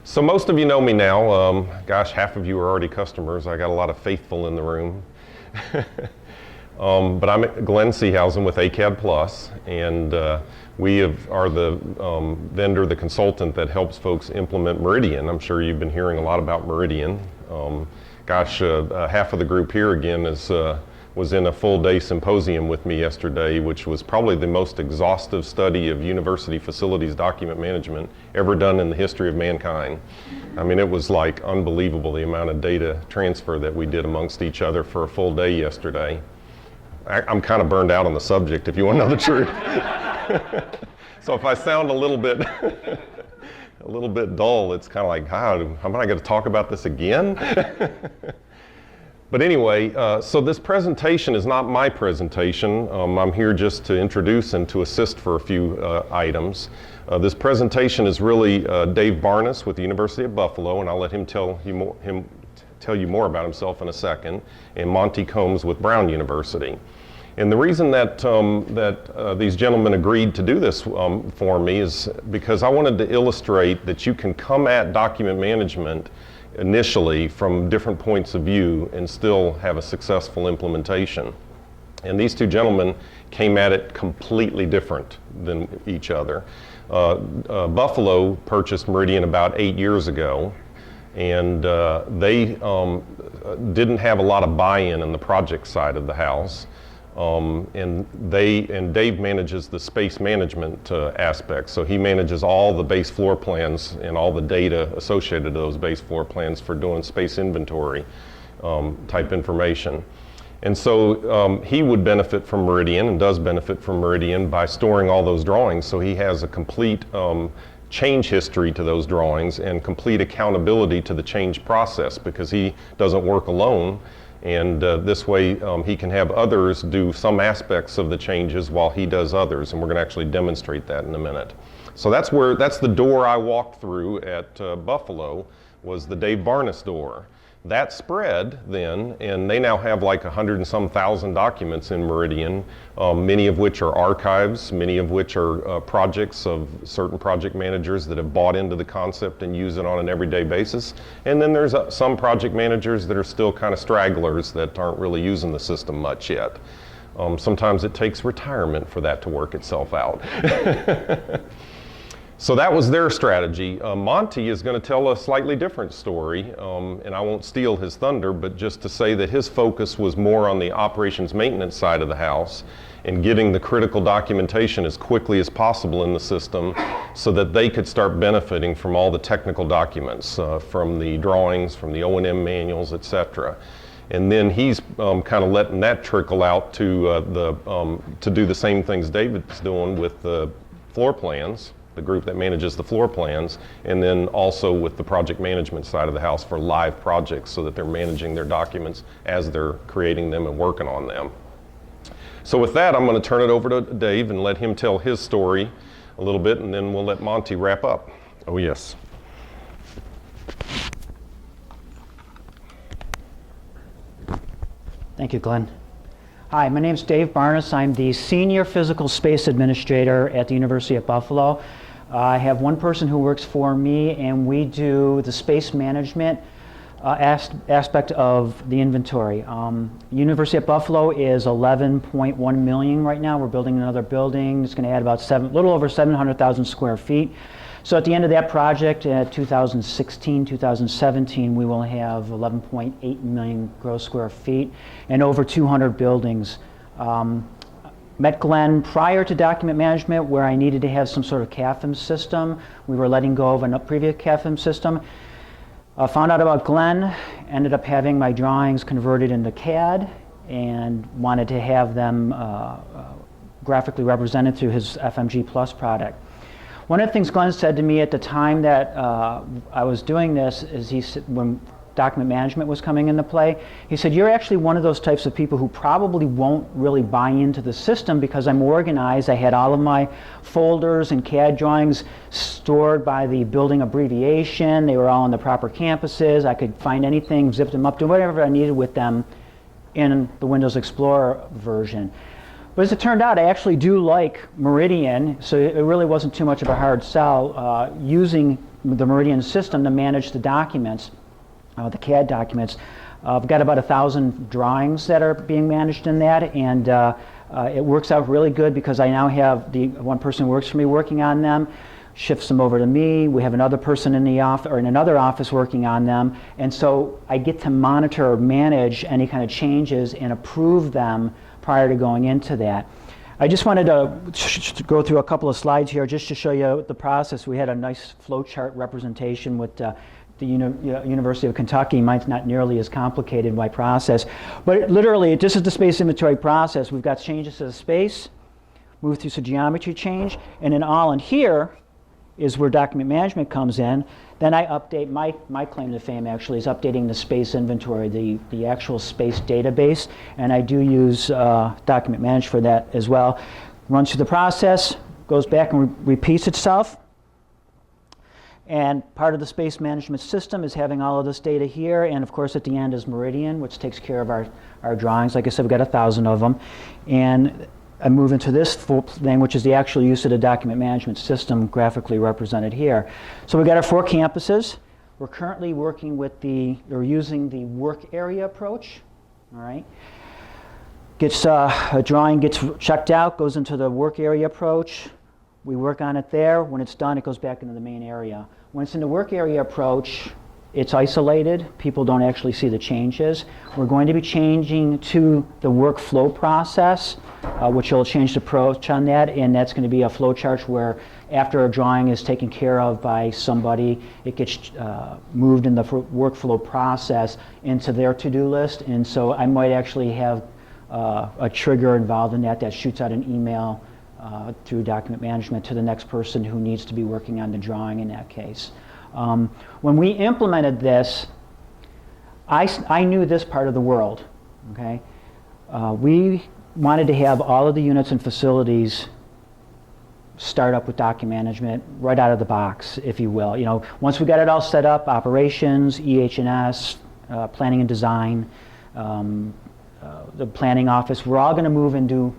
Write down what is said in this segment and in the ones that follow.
So most of you know me now. Gosh, half of you are already customers. I got a lot of faithful in the room. But I'm Glenn Seehausen with ACAD Plus, and we are the vendor, the consultant that helps folks implement Meridian. I'm sure you've been hearing a lot about Meridian. Half of the group here again was in a full-day symposium with me yesterday, which was probably the most exhaustive study of university facilities document management ever done in the history of mankind. I mean, it was like unbelievable the amount of data transfer that we did amongst each other for a full day yesterday. I'm kind of burned out on the subject, if you want to know the truth. So if I sound a little bit dull, it's kind of like, how am I going to talk about this again? But anyway, so this presentation is not my presentation. I'm here just to introduce and to assist for a few items. This presentation is really Dave Barnes with the University of Buffalo, and I'll let him tell you more about himself in a second, and Monty Combs with Brown University. And the reason that these gentlemen agreed to do this for me is because I wanted to illustrate that you can come at document management initially from different points of view and still have a successful implementation. And these two gentlemen came at it completely different than each other. Buffalo purchased Meridian about 8 years ago, and they didn't have a lot of buy-in on the project side of the house. And Dave manages the space management aspect. So he manages all the base floor plans and all the data associated to those base floor plans for doing space inventory type information. And so he would benefit from Meridian, and does benefit from Meridian, by storing all those drawings, so he has a complete change history to those drawings and complete accountability to the change process, because he doesn't work alone. And this way he can have others do some aspects of the changes while he does others, and we're going to actually demonstrate that in a minute. So that's the door I walked through at Buffalo, was the Dave Barnes door. That spread then, and they now have like 100 and some thousand documents in Meridian, many of which are archives, many of which are projects of certain project managers that have bought into the concept and use it on an everyday basis. And then there's some project managers that are still kind of stragglers that aren't really using the system much yet. Sometimes it takes retirement for that to work itself out. So that was their strategy. Monty is going to tell a slightly different story, and I won't steal his thunder, but just to say that his focus was more on the operations maintenance side of the house and getting the critical documentation as quickly as possible in the system so that they could start benefiting from all the technical documents, from the drawings, from the O&M manuals, etc. And then he's kind of letting that trickle out to do the same things David's doing with the floor plans, the group that manages the floor plans, and then also with the project management side of the house for live projects, so that they're managing their documents as they're creating them and working on them. So with that, I'm going to turn it over to Dave and let him tell his story a little bit, and then we'll let Monty wrap up. Oh yes. Thank you, Glenn. Hi, my name is Dave Barnes. I'm the Senior Physical Space Administrator at the University of Buffalo. I have one person who works for me, and we do the space management aspect of the inventory. University of Buffalo is 11.1 million right now. We're building another building. It's going to add about little over 700,000 square feet. So at the end of that project, 2016, 2017, we will have 11.8 million gross square feet and over 200 buildings. Met Glenn prior to document management, where I needed to have some sort of CAFM system. We were letting go of a previous CAFM system. Found out about Glenn, ended up having my drawings converted into CAD, and wanted to have them graphically represented through his FMG Plus product. One of the things Glenn said to me at the time that I was doing this is, he said, when document management was coming into play, he said, you're actually one of those types of people who probably won't really buy into the system, because I'm organized. I had all of my folders and CAD drawings stored by the building abbreviation. They were all on the proper campuses. I could find anything, zip them up, do whatever I needed with them in the Windows Explorer version. But as it turned out, I actually do like Meridian, so it really wasn't too much of a hard sell using the Meridian system to manage the documents, the CAD documents. I've got about 1,000 drawings that are being managed in that, and it works out really good because I now have the one person who works for me working on them, shifts them over to me. We have another person in the office or in another office working on them, and so I get to monitor or manage any kind of changes and approve them prior to going into that. I just wanted to go through a couple of slides here just to show you the process. We had a nice flowchart representation with the University of Kentucky. Mine's not nearly as complicated by process, but literally this is the space inventory process. We've got changes to the space, move through some geometry change, and then all in here is where document management comes in. Then I update, my claim to fame actually is updating the space inventory, the actual space database, and I do use document management for that as well. Runs through the process, goes back and repeats itself. And part of the space management system is having all of this data here, and of course at the end is Meridian, which takes care of our drawings. Like I said, we've got 1,000 of them. And I move into this thing, which is the actual use of the document management system graphically represented here. So we've got our 4 campuses. We're currently working with using the work area approach, all right? A drawing gets checked out, goes into the work area approach. We work on it there. When it's done, it goes back into the main area. When it's in the work area approach, it's isolated. People don't actually see the changes. We're going to be changing to the workflow process, which will change the approach on that, and that's going to be a flow chart where after a drawing is taken care of by somebody, it gets moved in the workflow process into their to-do list. And so I might actually have a trigger involved in that shoots out an email through document management to the next person who needs to be working on the drawing in that case. When we implemented this, I knew this part of the world, okay? We wanted to have all of the units and facilities start up with document management right out of the box, if you will. You know, once we got it all set up, operations, EH&S, planning and design, the planning office, we're all going to move and do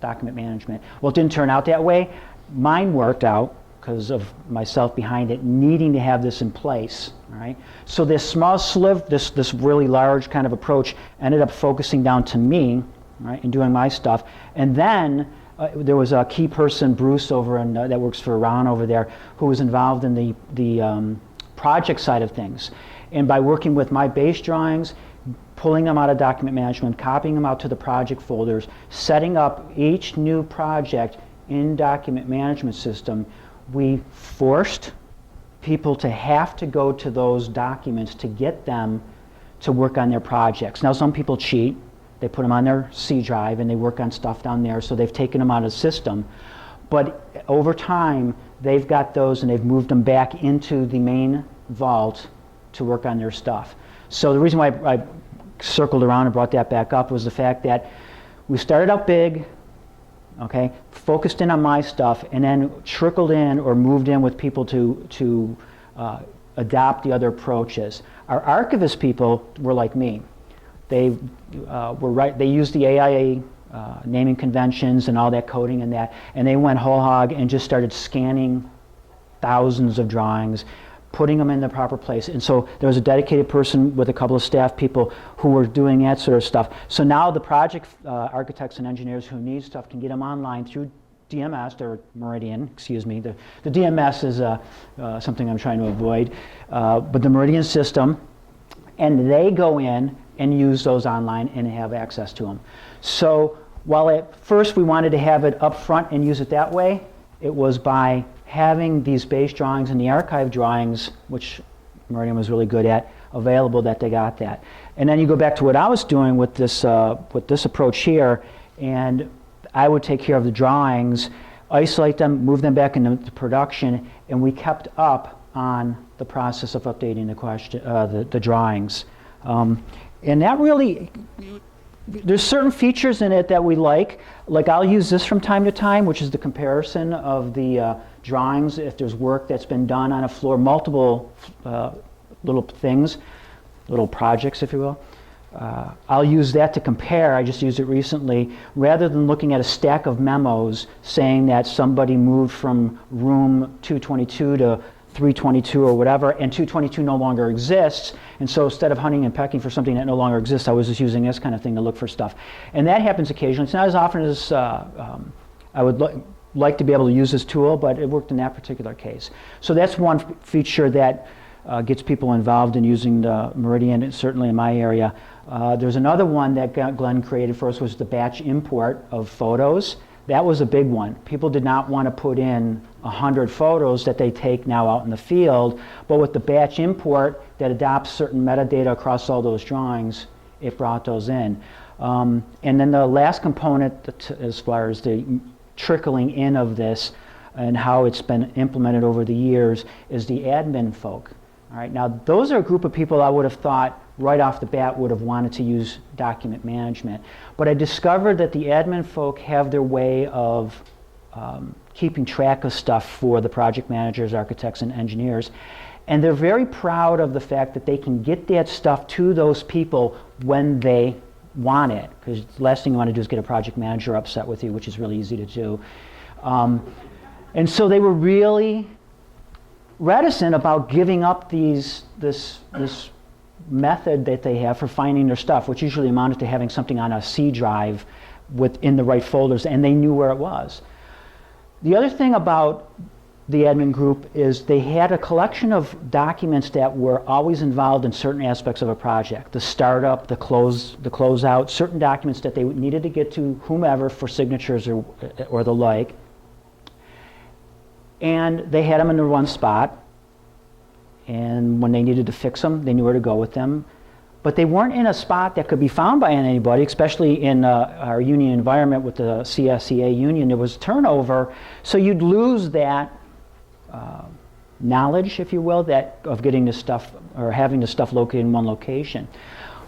document management. Well, it didn't turn out that way. Mine worked out because of myself behind it, needing to have this in place, all right? So this small this really large kind of approach ended up focusing down to me, right, and doing my stuff. And then there was a key person, Bruce, over in, that works for Ron over there, who was involved in the project side of things. And by working with my base drawings, pulling them out of document management, copying them out to the project folders, setting up each new project in document management system, we forced people to have to go to those documents to get them to work on their projects. Now, some people cheat. They put them on their C drive and they work on stuff down there, so they've taken them out of the system. But over time, they've got those and they've moved them back into the main vault to work on their stuff. So the reason why I circled around and brought that back up was the fact that we started out big, okay, focused in on my stuff, and then trickled in or moved in with people to adopt the other approaches. Our archivist people were like me. They they used the AIA naming conventions and all that coding and that, and they went whole hog and just started scanning thousands of drawings, putting them in the proper place. And so there was a dedicated person with a couple of staff people who were doing that sort of stuff. So now the project architects and engineers who need stuff can get them online through DMS, or Meridian, excuse me. The DMS is something I'm trying to avoid, but the Meridian system, and they go in and use those online and have access to them. So while at first we wanted to have it up front and use it that way, it was by having these base drawings and the archive drawings, which Meridian was really good at, available, that they got that. And then you go back to what I was doing with this approach here, and I would take care of the drawings, isolate them, move them back into production, and we kept up on the process of updating the drawings. And that really, there's certain features in it that we like I'll use this from time to time, which is the comparison of the drawings, if there's work that's been done on a floor, multiple little things, little projects, if you will. I'll use that to compare. I just used it recently, rather than looking at a stack of memos saying that somebody moved from room 222 to 322 or whatever, and 222 no longer exists. And so instead of hunting and pecking for something that no longer exists, I was just using this kind of thing to look for stuff. And that happens occasionally. It's not as often as I would like to be able to use this tool, but it worked in that particular case. So that's one feature that gets people involved in using the Meridian, certainly in my area. There's another one that Glenn created for us, was the batch import of photos. That was a big one. People did not want to put in 100 photos that they take now out in the field, but with the batch import that adopts certain metadata across all those drawings, it brought those in. And then the last component, as far as the trickling in of this and how it's been implemented over the years, is the admin folk. All right, now those are a group of people I would have thought right off the bat would have wanted to use document management. But I discovered that the admin folk have their way of keeping track of stuff for the project managers, architects, and engineers. And they're very proud of the fact that they can get that stuff to those people when they want it. Because the last thing you want to do is get a project manager upset with you, which is really easy to do. And so they were really reticent about giving up this method that they have for finding their stuff, which usually amounted to having something on a C drive in the right folders, and they knew where it was. The other thing about the admin group is they had a collection of documents that were always involved in certain aspects of a project. The startup, the closeout, certain documents that they needed to get to whomever for signatures or the like. And they had them in the one spot. And when they needed to fix them, they knew where to go with them. But they weren't in a spot that could be found by anybody, especially in our union environment with the CSEA union. There was turnover, so you'd lose that knowledge, if you will, of getting the stuff or having the stuff located in one location.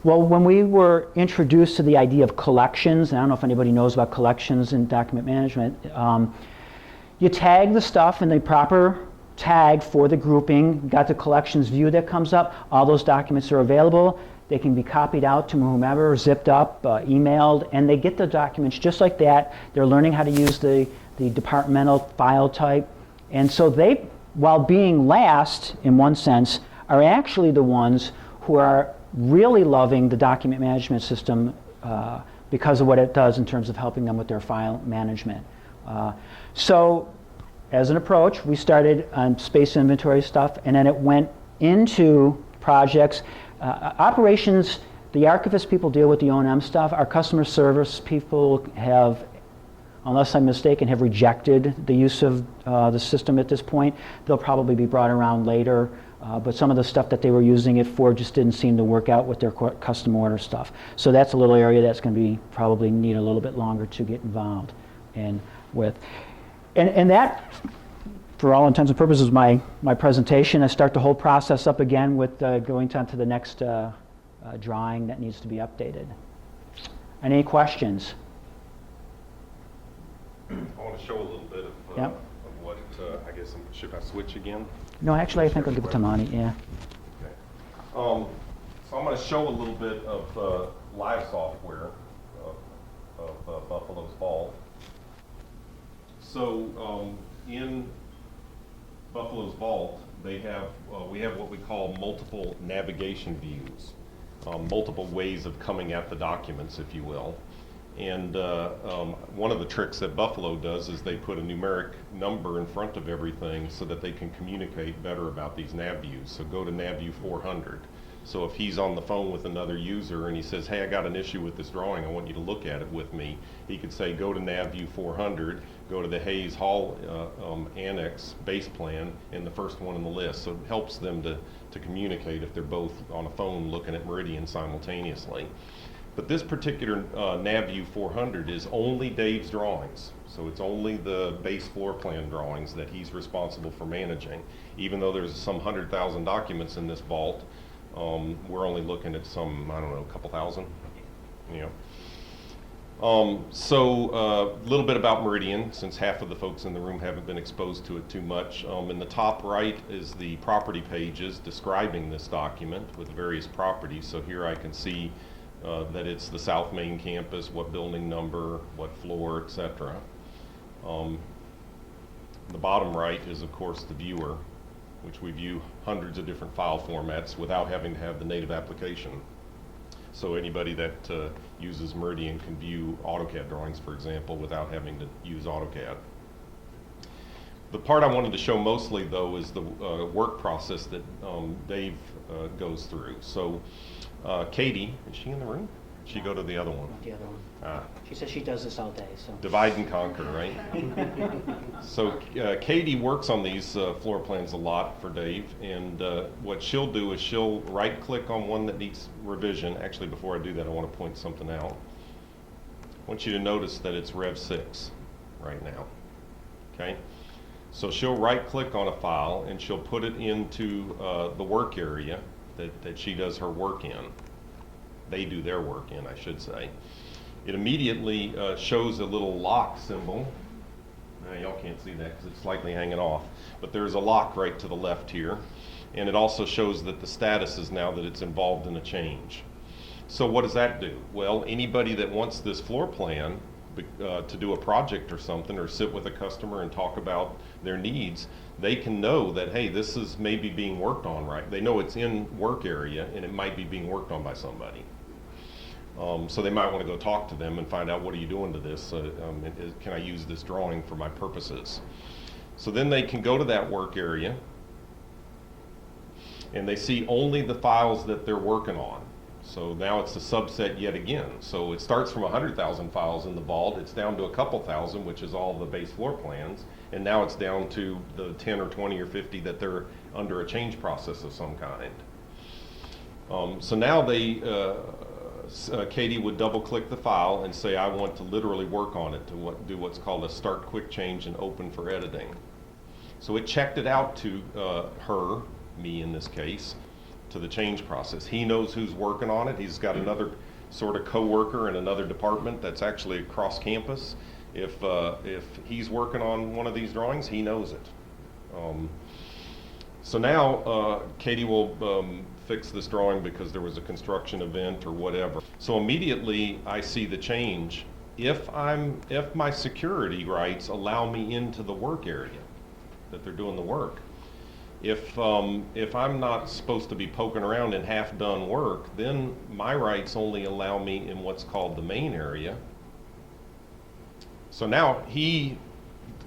Well, when we were introduced to the idea of collections, and I don't know if anybody knows about collections in document management, you tag the stuff in the proper tag for the grouping, got the collections view that comes up, all those documents are available, they can be copied out to whomever, zipped up, emailed, and they get the documents just like that. They're learning how to use the departmental file type, and so they, while being last in one sense, are actually the ones who are really loving the document management system because of what it does in terms of helping them with their file management. So as an approach, we started on space inventory stuff, and then it went into projects. Operations, the archivist people deal with the O&M stuff. Our customer service people have, unless I'm mistaken, have rejected the use of the system at this point. They'll probably be brought around later, but some of the stuff that they were using it for just didn't seem to work out with their custom order stuff. So that's a little area that's going to be probably need a little bit longer to get involved in with. And that, for all intents and purposes, my presentation. I start the whole process up again with going on to the next drawing that needs to be updated. Any questions? I want to show a little bit of what, I guess, should I switch again? No, actually, I think I'll give it to Monty, yeah. Okay. So I'm going to show a little bit of live software of Buffalo's Vault. So in Buffalo's Vault, we have what we call multiple navigation views, multiple ways of coming at the documents, if you will. And one of the tricks that Buffalo does is they put a numeric number in front of everything so that they can communicate better about these nav views. So go to nav view 400. So if he's on the phone with another user and he says, hey, I got an issue with this drawing, I want you to look at it with me, he could say, go to nav view 400, go to the Hayes Hall Annex base plan, and the first one on the list. So it helps them to communicate if they're both on a phone looking at Meridian simultaneously. But this particular nav view 400 is only Dave's drawings. So it's only the base floor plan drawings that he's responsible for managing. Even though there's some 100,000 documents in this vault, we're only looking at some, I don't know, a couple thousand. Yeah. So a little bit about Meridian, since half of the folks in the room haven't been exposed to it too much. In the top right is the property pages describing this document with various properties. So here I can see that it's the South Main campus, what building number, what floor, etc. The bottom right is, of course, the viewer, which we view hundreds of different file formats without having to have the native application. So anybody that uses Meridian can view AutoCAD drawings, for example, without having to use AutoCAD. The part I wanted to show mostly, though, is the work process that Dave goes through. So Katie, is she in the room? She go to the other one? Not the other one. Ah. She says she does this all day, so. Divide and conquer, right? So Katie works on these floor plans a lot for Dave, and what she'll do is she'll right-click on one that needs revision. Actually, before I do that, I want to point something out. I want you to notice that it's Rev 6 right now, okay? So she'll right-click on a file, and she'll put it into the work area that she does her work in. They do their work in, I should say. It immediately shows a little lock symbol. Y'all can't see that because it's slightly hanging off, but there's a lock right to the left here, and it also shows that the status is now that it's involved in a change. So what does that do? Well, anybody that wants this floor plan to do a project or something, or sit with a customer and talk about their needs, they can know that, hey, this is maybe being worked on, right? They know it's in work area and it might be being worked on by somebody. So they might want to go talk to them and find out, what are you doing to this? Can I use this drawing for my purposes? So then they can go to that work area and they see only the files that they're working on. So now it's a subset yet again. So it starts from 100,000 files in the vault, it's down to a couple thousand, which is all the base floor plans, and now it's down to the 10 or 20 or 50 that they're under a change process of some kind. So now Katie would double click the file and say, I want to literally work on it to do what's called a start quick change and open for editing. So it checked it out to her, me in this case, to the change process. He knows who's working on it. He's got another sort of co-worker in another department that's actually across campus. If he's working on one of these drawings, he knows it. So now Katie will fix this drawing because there was a construction event or whatever. So immediately I see the change. If my security rights allow me into the work area that they're doing the work. If I'm not supposed to be poking around in half-done work, then my rights only allow me in what's called the main area. So now he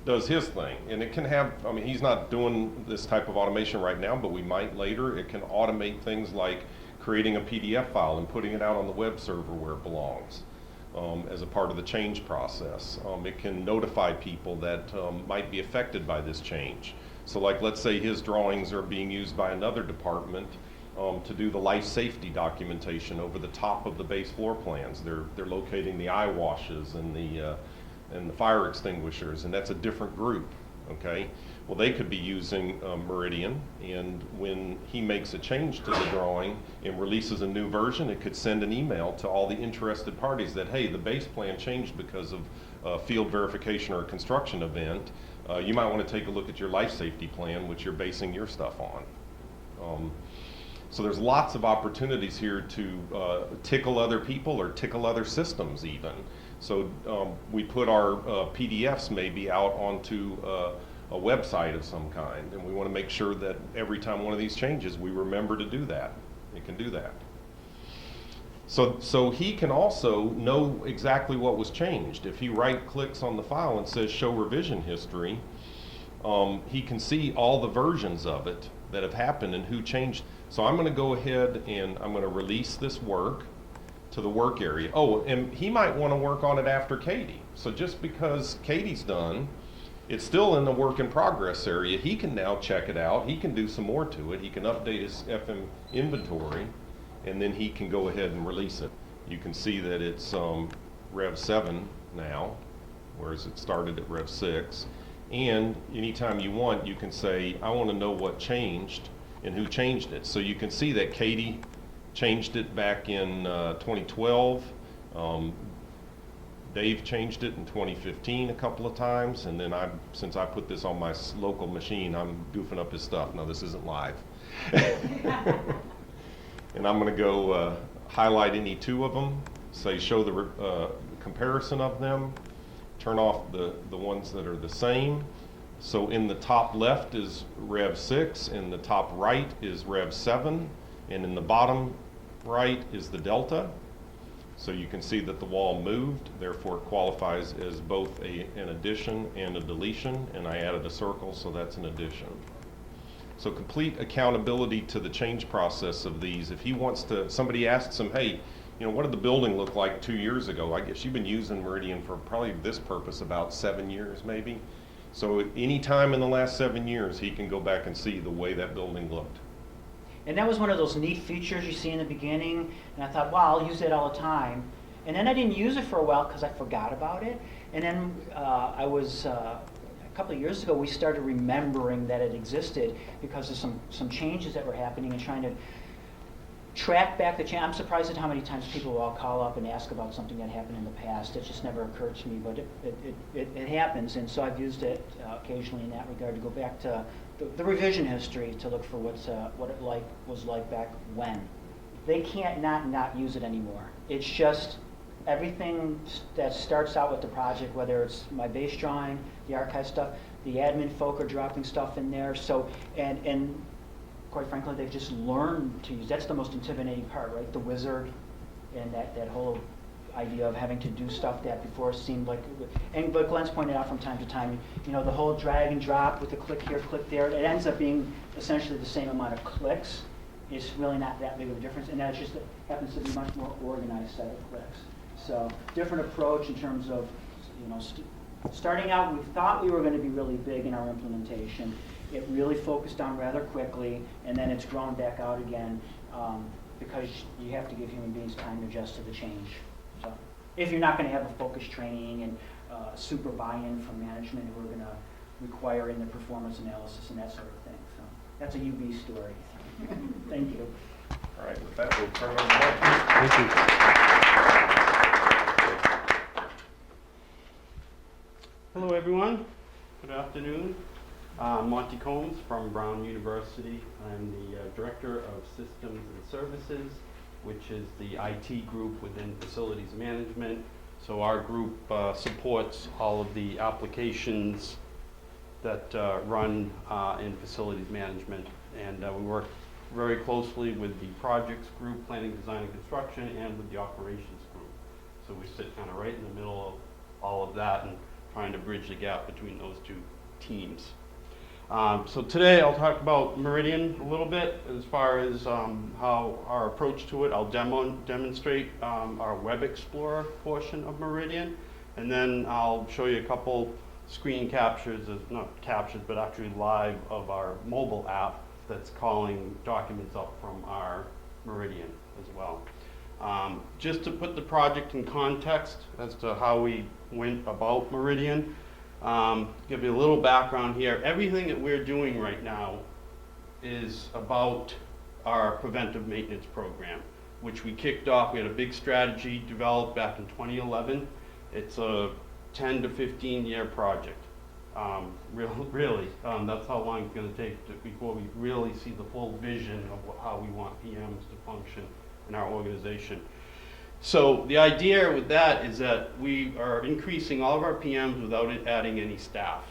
does his thing, and it can have, I mean, he's not doing this type of automation right now, but we might later. It can automate things like creating a PDF file and putting it out on the web server where it belongs as a part of the change process. It can notify people that might be affected by this change. So like, let's say his drawings are being used by another department to do the life safety documentation over the top of the base floor plans. They're locating the eye washes and the fire extinguishers, and that's a different group, okay? Well, they could be using Meridian, and when he makes a change to the drawing and releases a new version, it could send an email to all the interested parties that, hey, the base plan changed because of field verification or a construction event. You might want to take a look at your life safety plan, which you're basing your stuff on. So there's lots of opportunities here to tickle other people or tickle other systems even. So we put our PDFs maybe out onto a website of some kind, and we want to make sure that every time one of these changes, we remember to do that. It can do that. So he can also know exactly what was changed. If he right-clicks on the file and says show revision history, he can see all the versions of it that have happened and who changed. So I'm going to go ahead and I'm going to release this work to the work area. Oh, and he might want to work on it after Katie. So just because Katie's done, it's still in the work in progress area. He can now check it out. He can do some more to it. He can update his FM inventory, and then he can go ahead and release it. You can see that it's Rev 7 now, whereas it started at Rev 6. And anytime you want, you can say, I want to know what changed and who changed it. So you can see that Katie changed it back in 2012. Dave changed it in 2015 a couple of times, and then since I put this on my local machine, I'm goofing up his stuff. No, this isn't live. And I'm going to go highlight any two of them, say show the comparison of them, turn off the ones that are the same, So in the top left is Rev 6, in the top right is Rev 7, and in the bottom right is the delta. So you can see that the wall moved, therefore it qualifies as both an addition and a deletion, and I added a circle, so that's an addition. So complete accountability to the change process of these. If he wants to, somebody asks him, hey, you know, what did the building look like 2 years ago? I guess you've been using Meridian for probably this purpose about 7 years maybe. So any time in the last 7 years, he can go back and see the way that building looked. And that was one of those neat features you see in the beginning, and I thought, wow, I'll use that all the time. And then I didn't use it for a while because I forgot about it. And then a couple of years ago, we started remembering that it existed because of some changes that were happening and trying to track back the change. I'm surprised at how many times people will all call up and ask about something that happened in the past. It just never occurred to me, but it happens, and so I've used it occasionally in that regard to go back to the revision history to look for what it was like back when. They can't not use it anymore. It's just everything that starts out with the project, whether it's my base drawing, the archive stuff, the admin folk are dropping stuff in there. So and quite frankly, they've just learned to use. That's the most intimidating part, right? The wizard and that whole idea of having to do stuff that before seemed like, but Glenn's pointed out from time to time, you know, the whole drag and drop with the click here, click there, it ends up being essentially the same amount of clicks. It's really not that big of a difference, and that just happens to be a much more organized set of clicks. So different approach in terms of, you know, starting out, we thought we were going to be really big in our implementation. It really focused on rather quickly, and then it's grown back out again because you have to give human beings time to adjust to the change. So if you're not going to have a focused training and super buy-in from management who are going to require in the performance analysis and that sort of thing. So that's a UB story. Thank you. All right, with that, we'll turn it over to Mark. Thank you. Hello, everyone. Good afternoon. Monty Combs from Brown University. I'm the Director of Systems and Services, which is the IT group within facilities management. So our group supports all of the applications that run in facilities management. And we work very closely with the projects group, planning, design, and construction, and with the operations group. So we sit kind of right in the middle of all of that and trying to bridge the gap between those two teams. So today I'll talk about Meridian a little bit as far as how our approach to it. I'll demonstrate our Web Explorer portion of Meridian, and then I'll show you a couple screen captures, not captures, but actually live of our mobile app that's calling documents up from our Meridian as well. Just to put the project in context as to how we went about Meridian, give you a little background here. Everything that we're doing right now is about our preventive maintenance program, which we kicked off. We had a big strategy developed back in 2011. It's a 10 to 15 year project. Really, that's how long it's going to take before we really see the full vision of how we want PMs to function in our organization. So the idea with that is that we are increasing all of our PMs without adding any staff.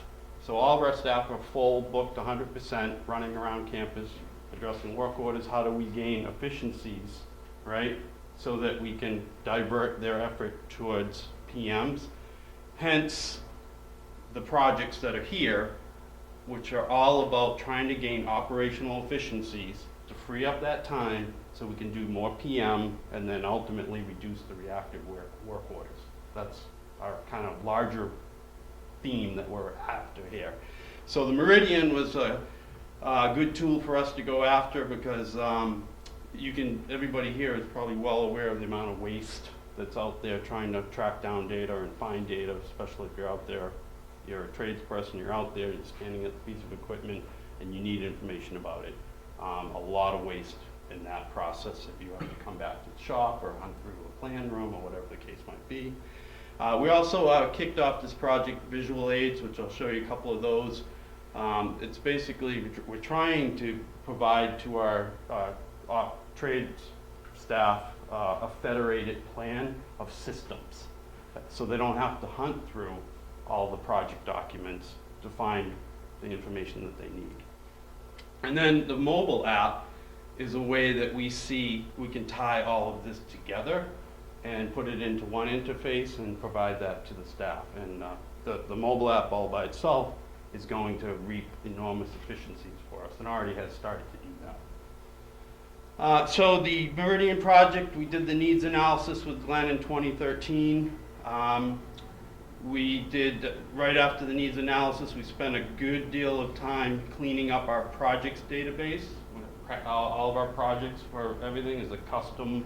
So all of our staff are full, booked 100%, running around campus, addressing work orders. How do we gain efficiencies, right? So that we can divert their effort towards PMs. Hence, the projects that are here, which are all about trying to gain operational efficiencies to free up that time so we can do more PM and then ultimately reduce the reactive work orders. That's our kind of larger theme that we're after here. So the Meridian was a good tool for us to go after because everybody here is probably well aware of the amount of waste that's out there trying to track down data and find data, especially if you're out there, you're a tradesperson, you're out there, you're standing at the piece of equipment and you need information about it. A lot of waste in that process if you have to come back to the shop or hunt through a plan room or whatever the case might be. We also kicked off this project, Visual Aids, which I'll show you a couple of those. It's basically, we're trying to provide to our trades staff a federated plan of systems. So they don't have to hunt through all the project documents to find the information that they need. And then the mobile app is a way that we can tie all of this together and put it into one interface and provide that to the staff. And the mobile app all by itself is going to reap enormous efficiencies for us and already has started to do that. So the Meridian project, we did the needs analysis with Glenn in 2013. We did, right after the needs analysis, we spent a good deal of time cleaning up our projects database. All of our projects for everything is a custom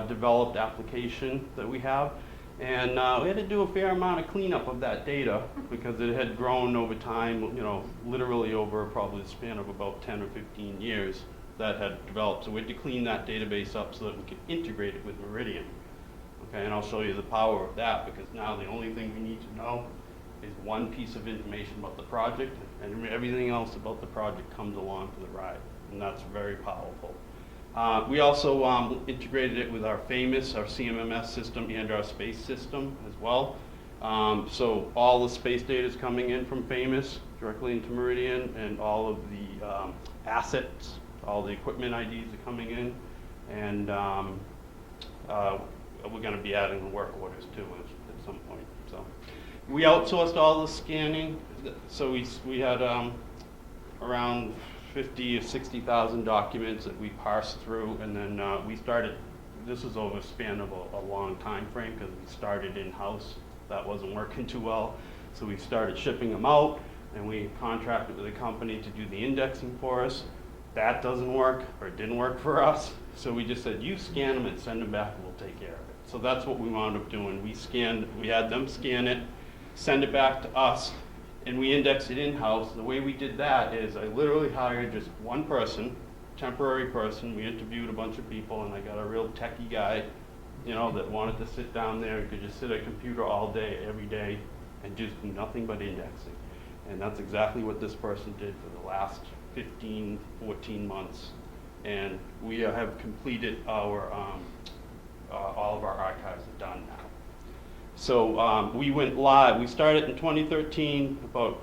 developed application that we have. And we had to do a fair amount of cleanup of that data because it had grown over time, you know, literally over probably the span of about 10 or 15 years that had developed. So we had to clean that database up so that we could integrate it with Meridian. Okay, and I'll show you the power of that because now the only thing we need to know is one piece of information about the project, and everything else about the project comes along for the ride, and that's very powerful. We also integrated it with our famous, our CMMS system and our space system as well. So all the space data is coming in from Famous directly into Meridian, and all of the assets, all the equipment IDs are coming in, and we're going to be adding the work orders too at some point. So we outsourced all the scanning. So we had around 50 or 60,000 documents that we parsed through, and then we started. This was over a span of a long time frame because we started in-house. That wasn't working too well, so we started shipping them out, and we contracted with a company to do the indexing for us. That doesn't work, or it didn't work for us, so we just said, you scan them and send them back and we'll take care of it. So that's what we wound up doing. We had them scan it, send it back to us, and we indexed it in-house. The way we did that is I literally hired just one person, temporary person. We interviewed a bunch of people, and I got a real techie guy, you know, that wanted to sit down there and could just sit at a computer all day, every day, and just do nothing but indexing. And that's exactly what this person did for the last 15, 14 months. And we have completed our, all of our archives are done now. So we went live. We started in 2013, about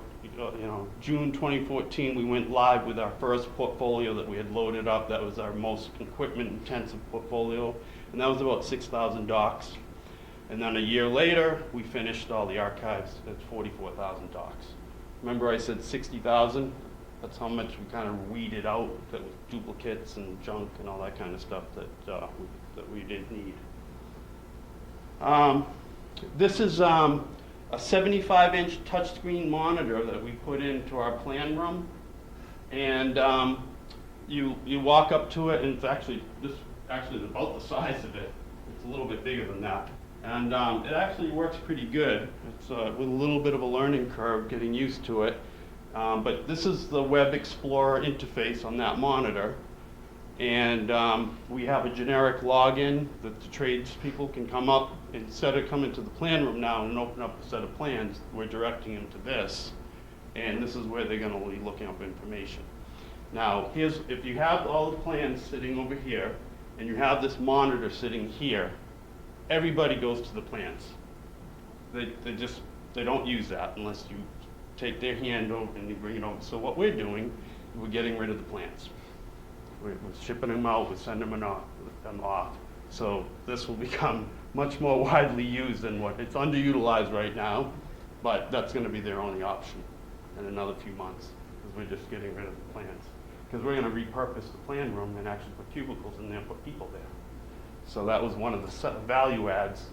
June 2014, we went live with our first portfolio that we had loaded up. That was our most equipment-intensive portfolio, and that was about 6,000 docs. And then a year later, we finished all the archives at 44,000 docs. Remember I said 60,000? That's how much we kind of weeded out that was duplicates and junk and all that kind of stuff that we didn't need. This is a 75-inch touchscreen monitor that we put into our plan room, and you walk up to it, and it's actually about the size of it. It's a little bit bigger than that, and it actually works pretty good. It's with a little bit of a learning curve getting used to it, but this is the Web Explorer interface on that monitor. And we have a generic login that the tradespeople can come up. Instead of coming to the plan room now and open up a set of plans, we're directing them to this. And this is where they're going to be looking up information. Now, if you have all the plans sitting over here, and you have this monitor sitting here, everybody goes to the plans. They don't use that unless you take their hand over and you bring it over. So what we're doing, we're getting rid of the plans. We're shipping them out, we're sending them off. So this will become much more widely used than what it's underutilized right now, but that's going to be their only option in another few months, because we're just getting rid of the plans. Because we're going to repurpose the plan room and actually put cubicles in there and put people there. So that was one of the value adds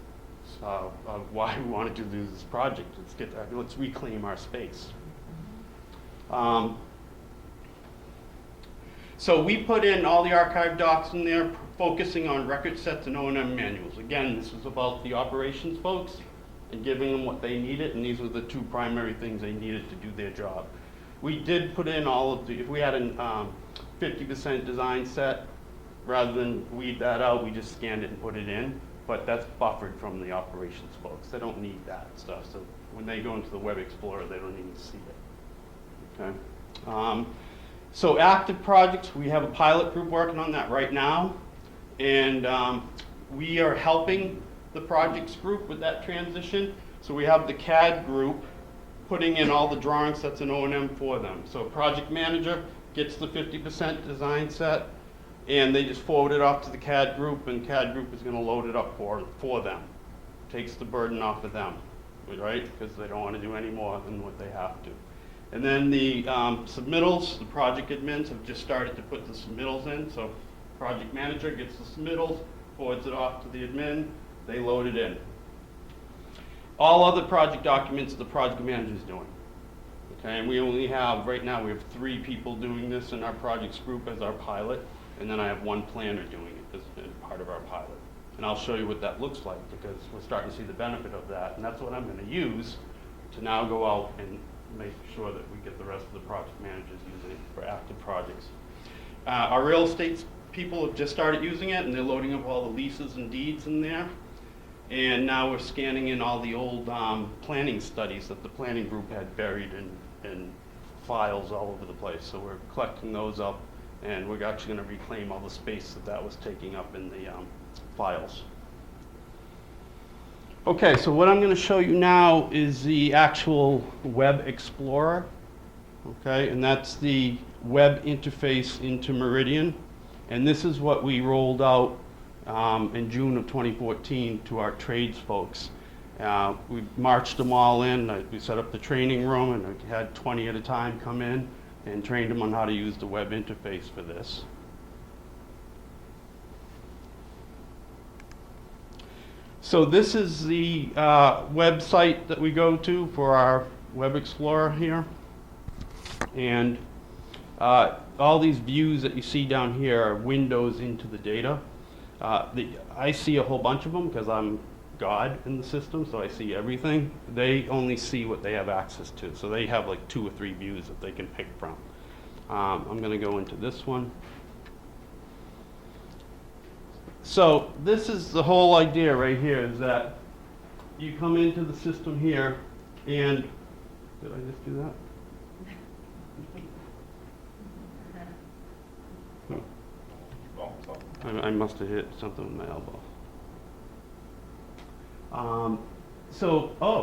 of why we wanted to do this project. Let's reclaim our space. So we put in all the archive docs in there, focusing on record sets and O&M manuals. Again, this was about the operations folks and giving them what they needed, and these were the two primary things they needed to do their job. We did put in all of if we had a 50% design set, rather than weed that out, we just scanned it and put it in, but that's buffered from the operations folks. They don't need that stuff, so when they go into the Web Explorer, they don't even see it, okay? So active projects, we have a pilot group working on that right now, and we are helping the projects group with that transition. So we have the CAD group putting in all the drawings, that's an O&M for them. So project manager gets the 50% design set, and they just forward it off to the CAD group, and CAD group is gonna load it up for them. Takes the burden off of them, right? Because they don't wanna do any more than what they have to. And then the submittals, the project admins have just started to put the submittals in. So project manager gets the submittals, forwards it off to the admin, they load it in. All other project documents the project manager is doing. Okay, and we only have, right now we have 3 people doing this in our projects group as our pilot, and then I have 1 planner doing it as part of our pilot. And I'll show you what that looks like, because we're starting to see the benefit of that, and that's what I'm gonna use to now go out and make sure that we get the rest of the project managers using it for active projects. Our real estate people have just started using it, and they're loading up all the leases and deeds in there. And now we're scanning in all the old planning studies that the planning group had buried in files all over the place. So we're collecting those up, and we're actually going to reclaim all the space that was taking up in the files. Okay, so what I'm going to show you now is the actual Web Explorer. Okay, and that's the web interface into Meridian. And this is what we rolled out in June of 2014 to our trades folks. We marched them all in. We set up the training room, and we had 20 at a time come in and trained them on how to use the web interface for this. So this is the website that we go to for our Web Explorer here. And all these views that you see down here are windows into the data. I see a whole bunch of them because I'm God in the system, so I see everything. They only see what they have access to. So they have like 2 or 3 views that they can pick from. I'm going to go into this one. So this is the whole idea right here, is that you come into the system here, and did I just do that? I must have hit something with my elbow.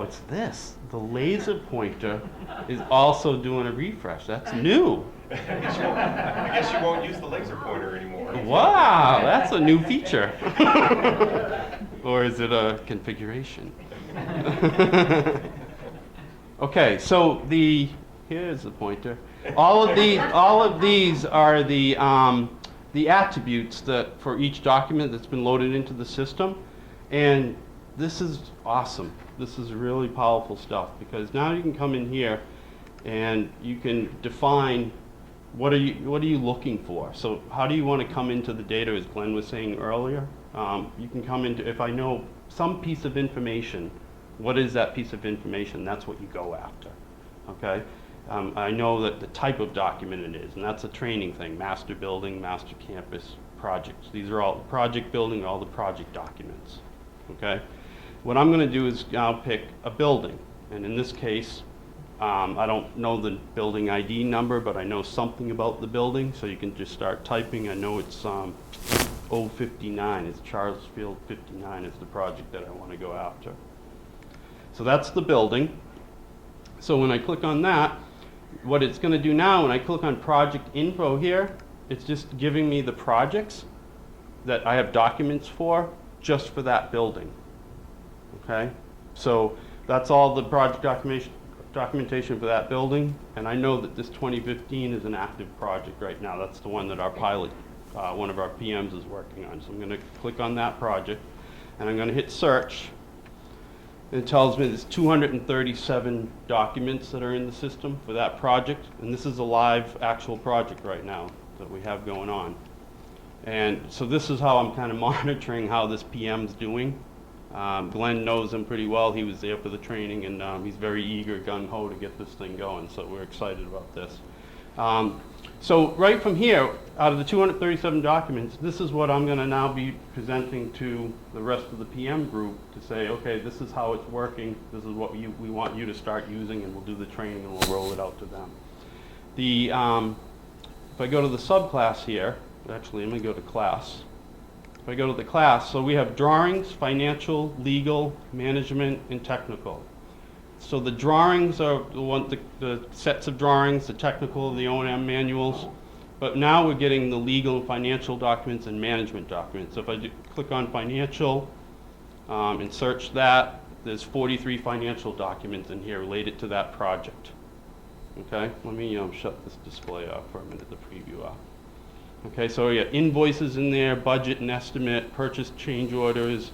It's this. The laser pointer is also doing a refresh. That's new. I guess you won't use the laser pointer anymore. Wow, that's a new feature. Or is it a configuration? Okay, so here's the pointer. All of these are the attributes that for each document that's been loaded into the system. And this is awesome. This is really powerful stuff, because now you can come in here and you can define what are you looking for. So how do you want to come into the data, as Glenn was saying earlier? You can come into, if I know some piece of information, what is that piece of information? That's what you go after, okay? I know that the type of document it is, and that's a training thing: master building, master campus, projects. These are all project building, all the project documents, okay? What I'm going to do is now pick a building, and in this case, I don't know the building ID number, but I know something about the building, so you can just start typing. I know it's 059, it's Charlesfield 59 is the project that I want to go after. So that's the building. So when I click on that, what it's going to do now, when I click on project info here, it's just giving me the projects that I have documents for, just for that building. Okay? So that's all the project documentation for that building, and I know that this 2015 is an active project right now. That's the one that our pilot, one of our PMs is working on. So I'm going to click on that project, and I'm going to hit search. It tells me there's 237 documents that are in the system for that project, and this is a live actual project right now that we have going on. And so this is how I'm kind of monitoring how this PM's doing. Glenn knows him pretty well. He was there for the training, and he's very eager, gung-ho to get this thing going, so we're excited about this. So right from here, out of the 237 documents, this is what I'm going to now be presenting to the rest of the PM group to say, okay, this is how it's working, this is what we want you to start using, and we'll do the training and we'll roll it out to them. If I go to the subclass here, actually I'm going to go to class. If I go to the class, so we have drawings, financial, legal, management, and technical. So the drawings are the sets of drawings, the technical, the O&M manuals. But now we're getting the legal and financial documents and management documents. So if I click on financial and search that, there's 43 financial documents in here related to that project. Okay, let me shut this display off for a minute, the preview off. Okay, so yeah, invoices in there, budget and estimate, purchase change orders,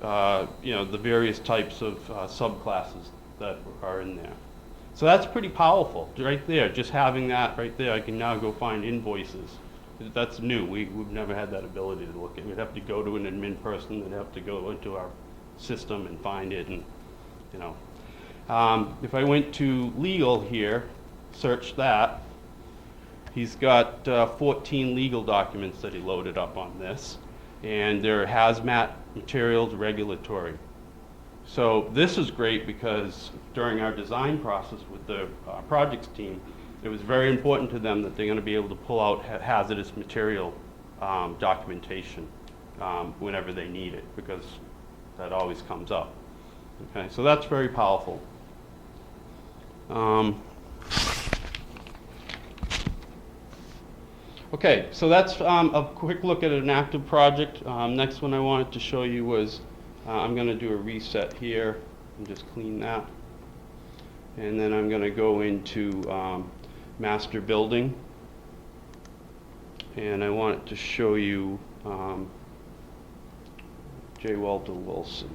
the various types of subclasses that are in there. So that's pretty powerful, right there. Just having that right there, I can now go find invoices. That's new. We've never had that ability to look at. We'd have to go to an admin person. They'd have to go into our system and find it, and if I went to legal here, search that, he's got 14 legal documents that he loaded up on this, and they're hazmat materials regulatory. So this is great because during our design process with the projects team, it was very important to them that they're going to be able to pull out hazardous material documentation whenever they need it, because that always comes up. Okay, so that's very powerful. Okay, so that's a quick look at an active project. Next one I wanted to show you was, I'm going to do a reset here and just clean that. And then I'm going to go into master building. And I wanted to show you J. Walter Wilson.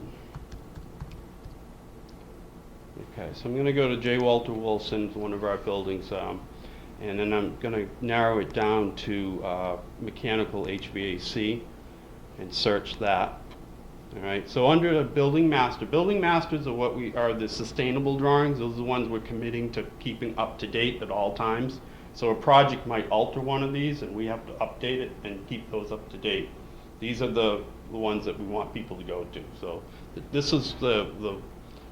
Okay, so I'm going to go to J. Walter Wilson, one of our buildings, and then I'm going to narrow it down to mechanical HVAC and search that. All right, so under the building masters are what are the sustainable drawings. Those are the ones we're committing to keeping up to date at all times. So a project might alter one of these, and we have to update it and keep those up to date. These are the ones that we want people to go to. So this is the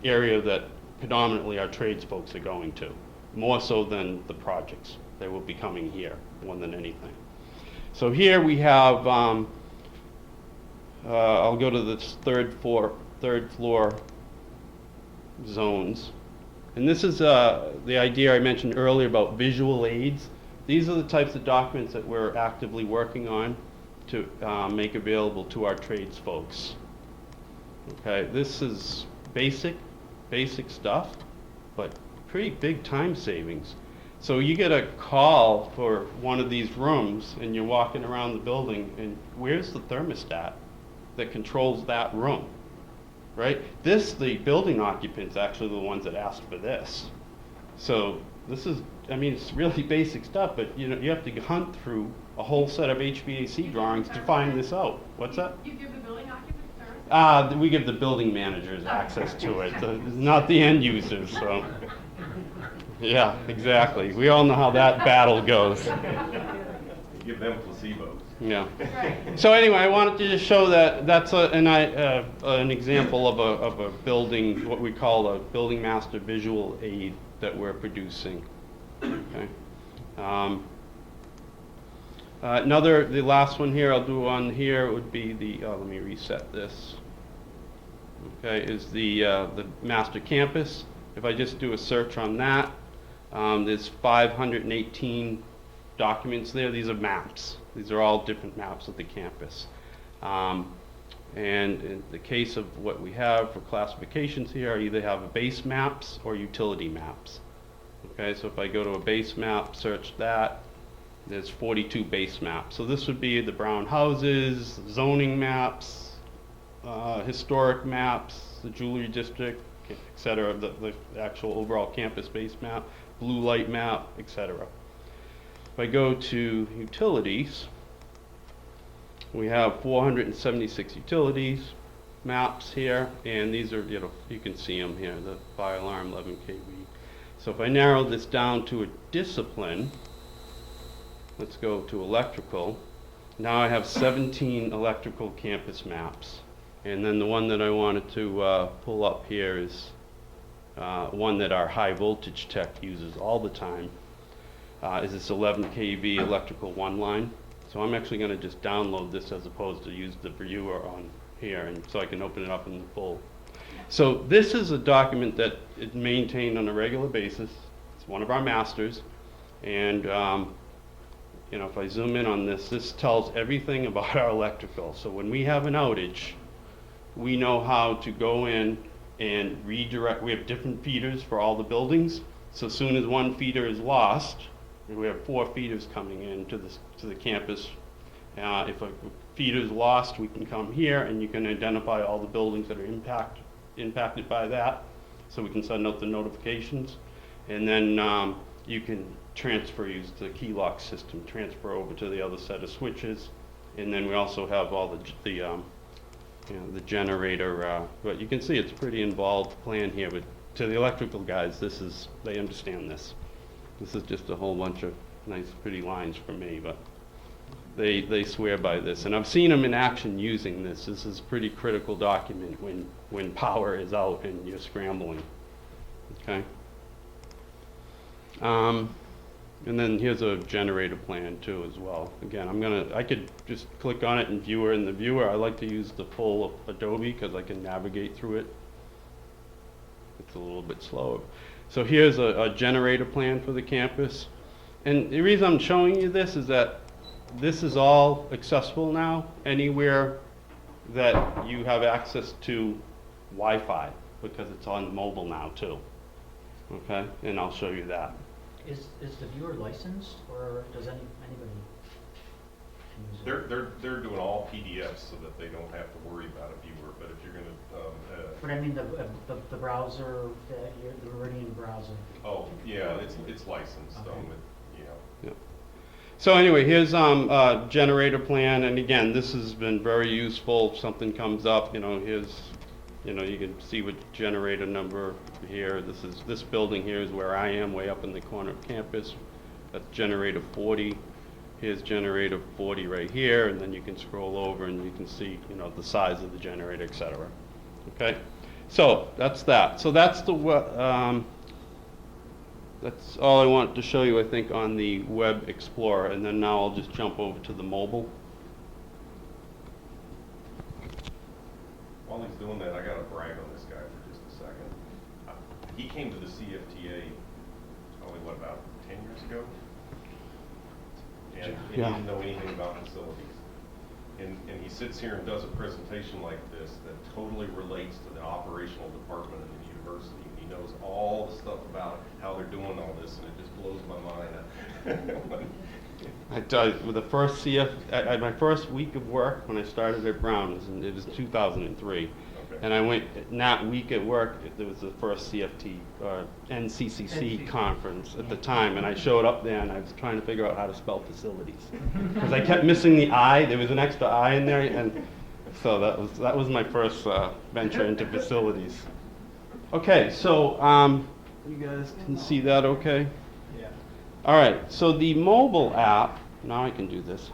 area that predominantly our trades folks are going to, more so than the projects. They will be coming here more than anything. So here we have, I'll go to this third floor zones. And this is the idea I mentioned earlier about visual aids. These are the types of documents that we're actively working on to make available to our trades folks. Okay, this is basic stuff, but pretty big time savings. So you get a call for one of these rooms and you're walking around the building, and where's the thermostat that controls that room, right? The building occupants actually the ones that asked for this. So this is, it's really basic stuff, but you have to hunt through a whole set of HVAC drawings to find this out. What's that? You give the building occupants We give the building managers access to it, not the end users. So, yeah, exactly. We all know how that battle goes. Give them placebos. Yeah. So anyway, I wanted to just show that that's an example of a building, what we call a building master visual aid that we're producing. Okay. The last one here I'll do on here would be let me reset this. Okay, is the master campus. If I just do a search on that, there's 518 documents there. These are maps. These are all different maps of the campus. And in the case of what we have for classifications here, I either have base maps or utility maps. Okay, so if I go to a base map, search that, there's 42 base maps. So this would be the brown houses, zoning maps, historic maps, the jewelry district, et cetera, the actual overall campus base map, blue light map, et cetera. If I go to utilities, we have 476 utilities maps here, and these are, you can see them here, the fire alarm, 11 kV. So if I narrow this down to a discipline, let's go to electrical. Now I have 17 electrical campus maps. And then the one that I wanted to pull up here is one that our high voltage tech uses all the time, is this 11 kV electrical one line. So I'm actually going to just download this as opposed to use the viewer on here, and so I can open it up in the full. So this is a document that is maintained on a regular basis. It's one of our masters. And you know, if I zoom in on this, this tells everything about our electrical. So when we have an outage, we know how to go in and redirect. We have different feeders for all the buildings. So as soon as one feeder is lost, and we have 4 feeders coming in to the campus. If a feeder is lost, we can come here and you can identify all the buildings that are impacted by that. So we can send out the notifications. And then you can use the key lock system, transfer over to the other set of switches. And then we also have all the generator, but you can see it's a pretty involved plan here, but to the electrical guys, they understand this. This is just a whole bunch of nice, pretty lines for me, but they swear by this. And I've seen them in action using this. This is a pretty critical document when power is out and you're scrambling, okay? And then here's a generator plan too as well. Again, I could just click on it in viewer. In the viewer, I like to use the full Adobe because I can navigate through it. It's a little bit slower. So here's a generator plan for the campus. And the reason I'm showing you this is that this is all accessible now anywhere that you have access to Wi-Fi, because it's on mobile now too. Okay, and I'll show you that. Is the viewer licensed, or does anybody use it? They're doing all PDFs so that they don't have to worry about a viewer. But if you're going to, But I mean the browser, the Meridian browser. oh yeah, it's licensed. Okay. Yeah. So anyway, here's a generator plan, and again, this has been very useful. If something comes up, you know, you can see what generator number here. This building here is where I am, way up in the corner of campus. That's generator 40. Here's generator 40 right here, and then you can scroll over and you can see, you know, the size of the generator, etc. Okay, so that's that. So that's that's all I wanted to show you, I think, on the Web Explorer, and then now I'll just jump over to the mobile. While he's doing that, I got to brag on this guy for just a second. He came to the CFTA, only what, about 10 years ago? And he Yeah. didn't know anything about facilities. And he sits here and does a presentation like this that totally relates to the operational department of the university. And he knows all the stuff about how they're doing all this, and it just blows my mind. I tell you, with the first my first week of work when I started at Brown, it was 2003. Okay. And I went, that week at work, there was the first CFT, NCCC conference at the time, and I showed up there and I was trying to figure out how to spell facilities. Because I kept missing the I, there was an extra I in there, and so that was my first venture into facilities. Okay, so you guys can see that okay? Yeah. All right, so the mobile app, now I can do this.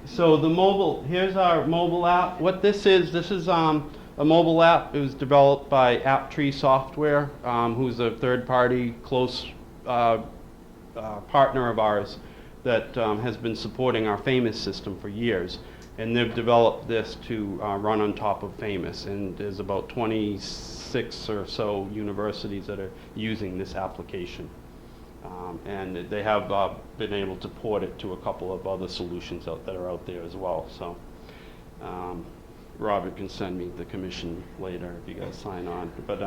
So the mobile, here's our mobile app. What this is a mobile app. It was developed by AppTree Software, who's a third-party close partner of ours that has been supporting our Famous system for years. And they've developed this to run on top of Famous. And there's about 26 or so universities that are using this application. And they have been able to port it to a couple of other solutions that are out there as well. So Robert can send me the commission later if you guys sign on. But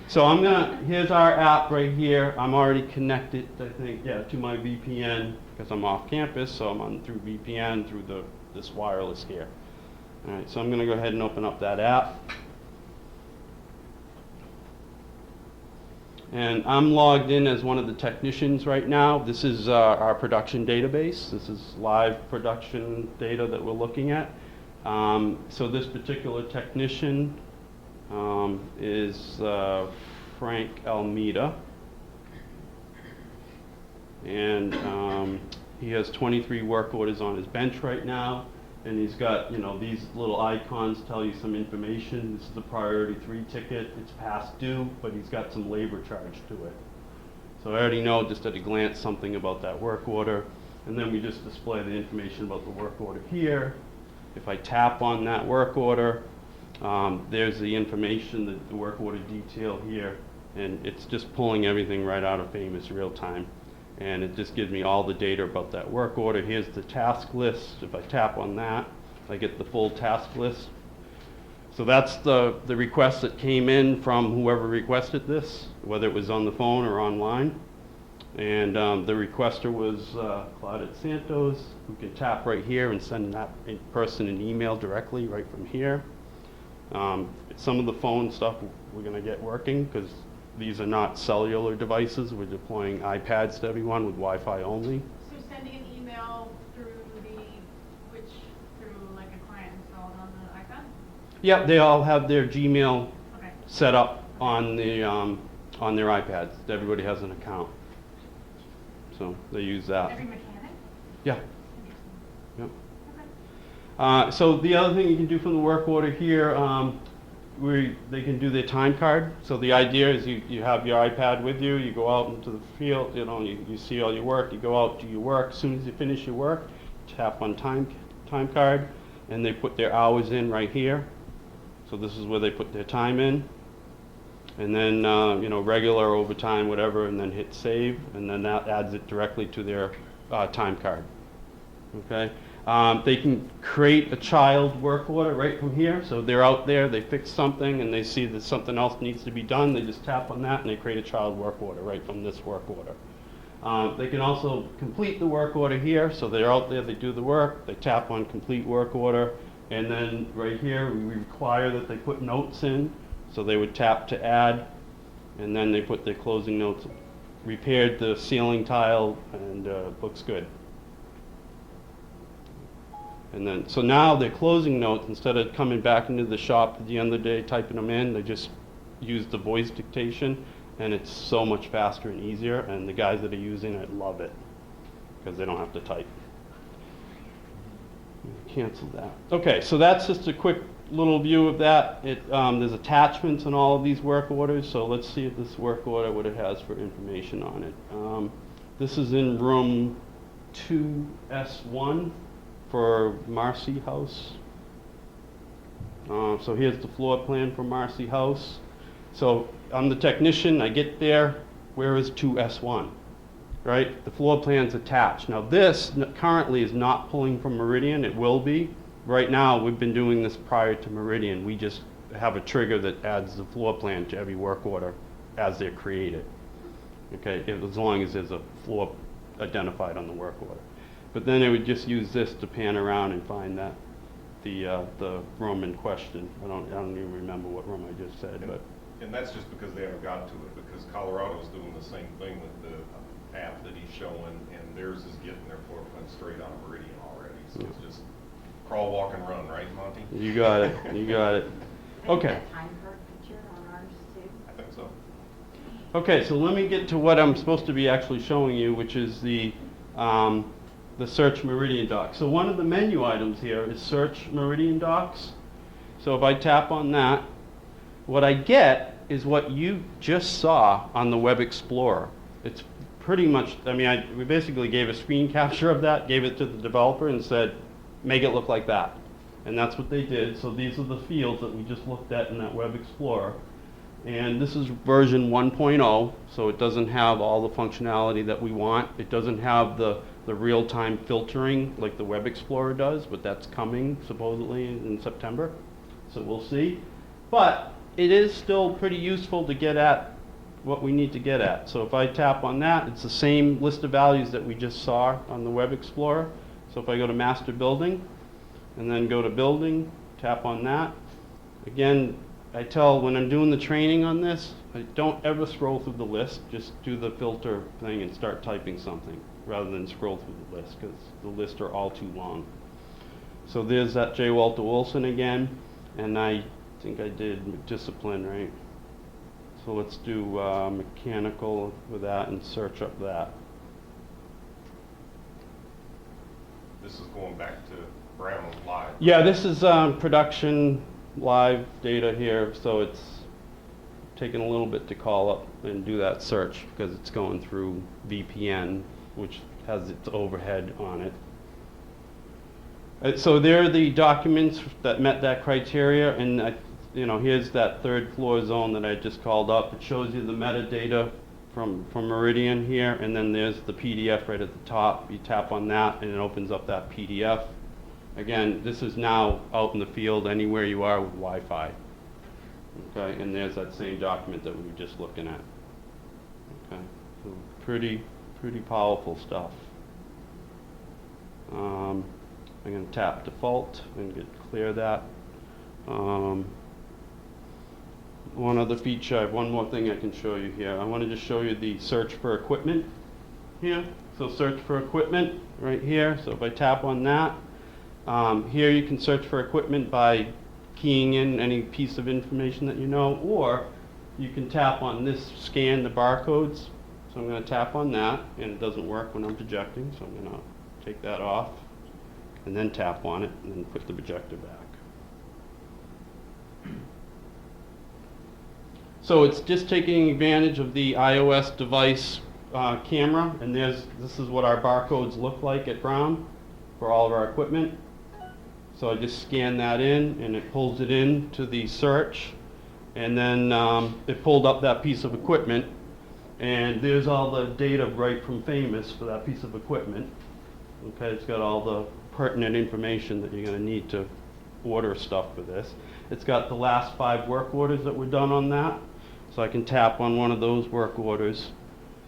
so here's our app right here. I'm already connected, I think, to my VPN because I'm off campus. So I'm on through VPN through this wireless here. All right, so I'm going to go ahead and open up that app. And I'm logged in as one of the technicians right now. This is our production database. This is live production data that we're looking at. So this particular technician is Frank Almeida. And he has 23 work orders on his bench right now. And he's got, these little icons tell you some information. This is the priority 3 ticket. It's past due, but he's got some labor charge to it. So I already know just at a glance something about that work order. And then we just display the information about the work order here. If I tap on that work order, There's the information, the work order detail here, and it's just pulling everything right out of Famous real time. And it just gives me all the data about that work order. Here's the task list. If I tap on that, I get the full task list. So that's the request that came in from whoever requested this, whether it was on the phone or online. And the requester was Claudette Santos, who can tap right here and send that person an email directly right from here. Some of the phone stuff we're going to get working because these are not cellular devices. We're deploying iPads to everyone with Wi-Fi only. So sending an email through like a client installed on the iPad? Yep, they all have their Gmail Okay. set up on their iPads. Everybody has an account, so they use that. Every mechanic? Yeah. Interesting. Yep. Okay. So the other thing you can do from the work order here, they can do their time card. So the idea is you have your iPad with you, you go out into the field, you see all your work, you go out, do your work. As soon as you finish your work, tap on time card, and they put their hours in right here. So this is where they put their time in. And then, regular, overtime, whatever, and then hit save, and then that adds it directly to their time card. Okay? They can create a child work order right from here. So they're out there, they fix something, and they see that something else needs to be done. They just tap on that, and they create a child work order right from this work order. They can also complete the work order here. So they're out there, they do the work, they tap on complete work order, and then right here we require that they put notes in. So they would tap to add, and then they put their closing notes. Repaired the ceiling tile, and looks good. And then, so now their closing notes, instead of coming back into the shop at the end of the day, typing them in, they just use the voice dictation, and it's so much faster and easier, and the guys that are using it love it, because they don't have to type. Cancel that. Okay, so that's just a quick little view of that. There's attachments in all of these work orders, so let's see if this work order, what it has for information on it. This is in room 2S1 for Marcy House. So here's the floor plan for Marcy House. So I'm the technician, I get there, where is 2S1? Right? The floor plan's attached. Now this currently is not pulling from Meridian, it will be. Right now, we've been doing this prior to Meridian. We just have a trigger that adds the floor plan to every work order as they're created. Okay, as long as there's a floor identified on the work order. But then it would just use this to pan around and find that the room in question. I don't even remember what room I just said, but. And that's just because they haven't got to it, because Colorado's doing the same thing with the app that he's showing, and theirs is getting their floor plan straight out of Meridian already. So it's just crawl, walk, and run, right, Monty? You got it. You got it. Okay. Time card picture on ours too. I think so. Okay, so let me get to what I'm supposed to be actually showing you, which is the search Meridian docs. So one of the menu items here is search Meridian docs. So if I tap on that, what I get is what you just saw on the Web Explorer. It's pretty much, we basically gave a screen capture of that, gave it to the developer and said, make it look like that. And that's what they did. So these are the fields that we just looked at in that Web Explorer. And this is version 1.0, so it doesn't have all the functionality that we want. It doesn't have the real-time filtering like the Web Explorer does, but that's coming supposedly in September. So we'll see. But it is still pretty useful to get at what we need to get at. So if I tap on that, it's the same list of values that we just saw on the Web Explorer. So if I go to Master Building, and then go to Building, tap on that. Again, I tell when I'm doing the training on this, I don't ever scroll through the list, just do the filter thing and start typing something, rather than scroll through the list, because the lists are all too long. So there's that J. Walter Wilson again, and I think I did discipline, right? So let's do mechanical with that and search up that. This is going back to Brown Live. Yeah, this is production live data here, so it's taking a little bit to call up and do that search because it's going through VPN, which has its overhead on it. So there are the documents that met that criteria, and I here's that third floor zone that I just called up. It shows you the metadata from Meridian here, and then there's the PDF right at the top. You tap on that and it opens up that PDF. Again, this is now out in the field anywhere you are with Wi-Fi. Okay, and there's that same document that we were just looking at. Okay, so pretty powerful stuff. I'm going to tap default and clear that. One other feature, I have one more thing I can show you here. I wanted to show you the search for equipment here. So search for equipment right here. So if I tap on that, here you can search for equipment by keying in any piece of information that you know, or you can tap on this, scan the barcodes. So I'm going to tap on that, and it doesn't work when I'm projecting, so I'm going to take that off, and then tap on it, and then put the projector back. So it's just taking advantage of the iOS device camera, and this is what our barcodes look like at Brown for all of our equipment. So I just scan that in, and it pulls it in to the search, and then it pulled up that piece of equipment, and there's all the data right from Famous for that piece of equipment. Okay, it's got all the pertinent information that you're going to need to order stuff for this. It's got the last 5 work orders that were done on that. So I can tap on one of those work orders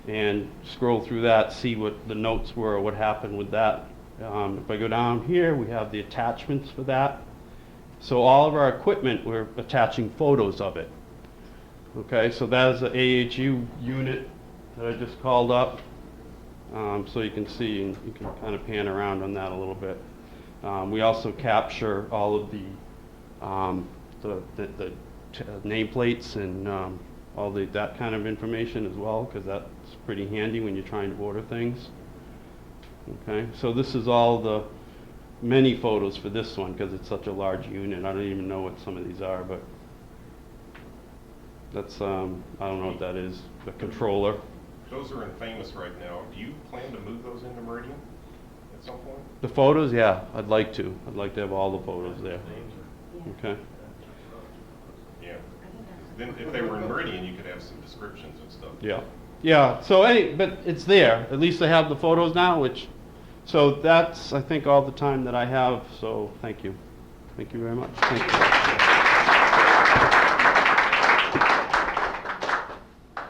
and scroll through that, see what the notes were or what happened with that. If I go down here, we have the attachments for that. So all of our equipment, we're attaching photos of it. Okay, so that is the AHU unit that I just called up. So you can see, and you can kind of pan around on that a little bit. We also capture all of the nameplates and all that kind of information as well, because that's pretty handy when you're trying to order things. Okay, so this is all the many photos for this one because it's such a large unit. I don't even know what some of these are, but that's I don't know what that is. The controller. Those are in Famous right now. Do you plan to move those into Meridian at some point? The photos, yeah, I'd like to. I'd like to have all the photos there. Okay. Yeah. Then if they were in Meridian, you could have some descriptions and stuff. Yeah. Yeah. So but it's there. At least I have the photos now, so that's I think all the time that I have. So thank you. Thank you very much. Thank you.